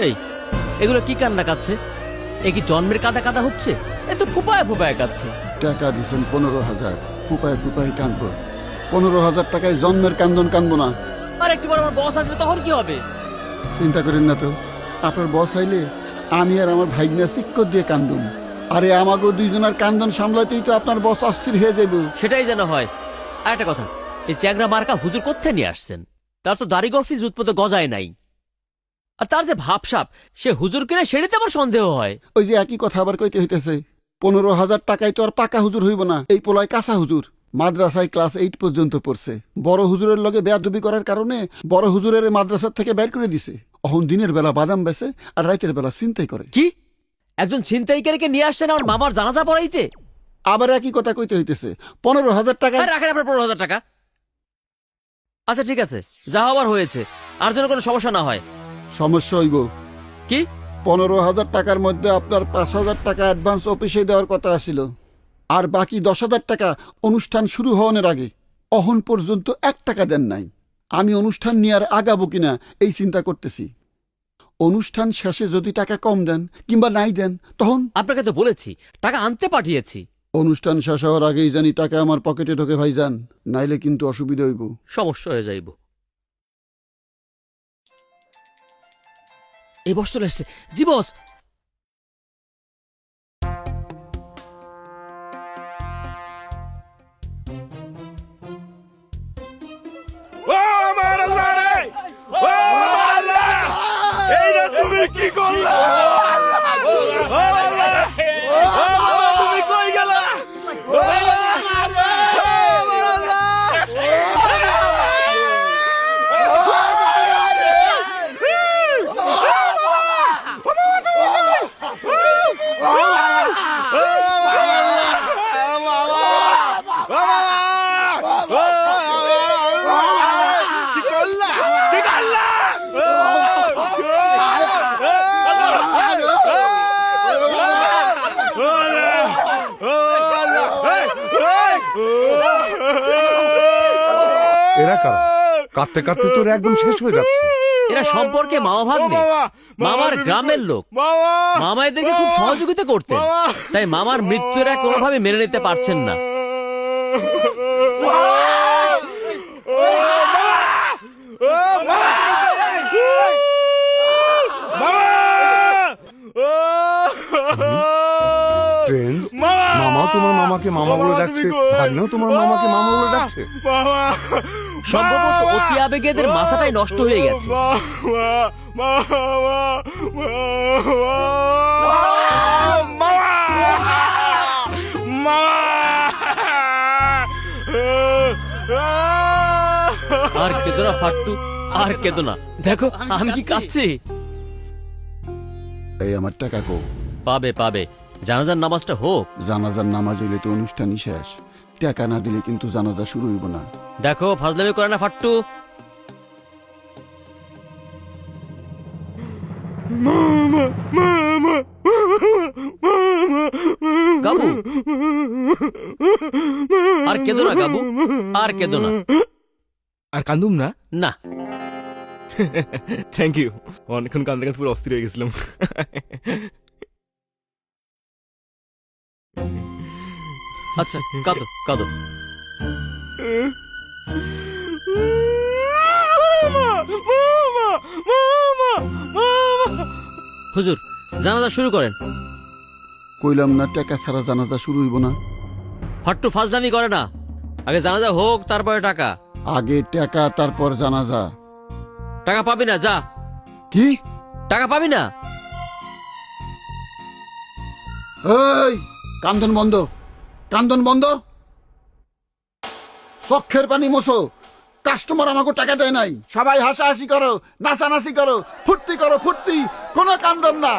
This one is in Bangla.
এই এগুলো কি কান্না কাচ্ছে? এ কি জন্মের কাদা কাদা হচ্ছে? এ তো ফুপায় ফুপায় কাচ্ছে। টাকা দিছেন 15,000, ফুপায় ফুপায় কাঁদবো। 15,000 টাকায় জন্মের কান্দন কান্দবো না। আর একটু পর আমার বস আসবে, তখন কি হবে? চিন্তা করেন না তো, আপনার বস আইলে আমি আর আমার ভাইগনা চিক্কর দিয়ে কান্দুম। আরে আমাকে দুইজনের কান্দন সামলাতেই তো আপনার বস অস্থির হয়ে যাবো। সেটাই যেন হয়। আর একটা কথা, এই চ্যাংরা মার্কা হুজুর কোথায় নিয়ে আসছেন? তার তো দাড়ি গফি জুতপতো গজায় নাই। আর তার যে ভাবসাপ, সে হুজুর কিনা সেটাতে আমার সন্দেহ হয়। ওই যে একই কথা আবার কইতে হইতেছে। 15,000 টাকায় তো আর পাকা হুজুর হইব না, এই পোলায় কাঁচা হুজুর। মাদ্রাসায় ক্লাস 8 পর্যন্ত পড়ছে। বড় হুজুরের লগে বেয়াদবি করার কারণে বড় হুজুরের মাদ্রাসার থেকে বের করে দিছে। অহন দিনের বেলা বাদাম বেচে আর রাতের বেলা চিন্তাই করে। কি একজন ছিনতাইকারীকে নিয়ে আসছেন আমার মামার জানাজা পড়াইতে? আবার একই কথা কইতে হইতেছে। 15,000 টাকা রাখেন আপনার 15,000 টাকা। আচ্ছা ঠিক আছে, যা হবার হয়েছে, আর যেন কোনো সমস্যা না হয়। সমস্যা হইব। কি? 15,000 টাকার মধ্যে আপনার 5,000 টাকা অ্যাডভান্স অফিসে দেওয়ার কথা ছিল, আর বাকি 10,000 টাকা অনুষ্ঠান শুরু হওয়ার আগে। অহন পর্যন্ত 1 টাকা দেন নাই। আমি অনুষ্ঠান নিয়ে আর আগাবো কিনা এই চিন্তা করতেছি। অনুষ্ঠান শেষে যদি টাকা কম দেন কিংবা নাই দেন তখন? আপনাকে তো বলেছি টাকা আনতে পাঠিয়েছি। অনুষ্ঠান শেষ হওয়ার আগেই জানি টাকা আমার পকেটে ঢোকে ভাইজান, নাইলে কিন্তু অসুবিধা হইব। সমস্যা হয়ে যাইব। এই বস চলে এসছে। জি বস। ও আমার আল্লাহ রে! ও আল্লাহ! এইটা তুমি কি করলা? ও আল্লাহ! ও বাবা, তুমি কই গেলা? ও আমার আল্লাহ! কি করলা? কি করলা? এরা কারা? কাঁদতে কাঁদতে তোর একদম শেষ হয়ে যাচ্ছে। এরা সম্পর্কে মামা ভাগ্নে, মামার গ্রামের লোক। মামা এদেরকে খুব সহযোগিতা করতেন, তাই মামার মৃত্যু এরা কোনোভাবে মেনে নিতে পারছেন না। স্ট্রেঞ্জ, মামা তোমার মামাকে মামা বলে ডাকছে, ভাগ্নেও তোমার মামাকে মামা বলে ডাকছে। সম্ভবত অতি আবেগে এদের মাথাটাই নষ্ট হয়ে গেছে। আর কেঁদো না ফাট্টু, আর কেঁদো না। দেখো আমি কি কাঁদছি। এই আমার টাকা কো? পাবে পাবে, জানাজার নামাজটা হোক। জানাজার নামাজ হইলে তো অনুষ্ঠানই শেষ। টাকা না দিলে কিন্তু জানাজা শুরু হইব না। দেখো ফাজলামি করে না ফাট্টু। গাবু, আর কেঁদো না গাবু, আর কেঁদো না। আর কান্দুম না? না। Thank you. অনেকক্ষণ কান্দতে কান্দতে পুরো অস্থির হয়ে গেছিলাম। আচ্ছা কাঁদো কাঁদো। হুজুর জানাজা শুরু করেন। কইলাম না টাকা ছাড়া জানাজা শুরু হইব না। ফাট্টু ফাজলামি করে না, আগে জানাজা হোক তারপরে টাকা। আগে টাকা তারপর জানাজা। টাকা পাবি না, যা। কি? টাকা পাবি না? এই কান্দন বন্ধ, কান্দন বন্ধ। চক্ষের পানি মোছো। কাস্টমার আমাকে টাকা দেয় নাই, সবাই হাসাহাসি করো, নাচানাচি করো, ফুর্তি করো, ফুর্তি। কোনো কান্দন না।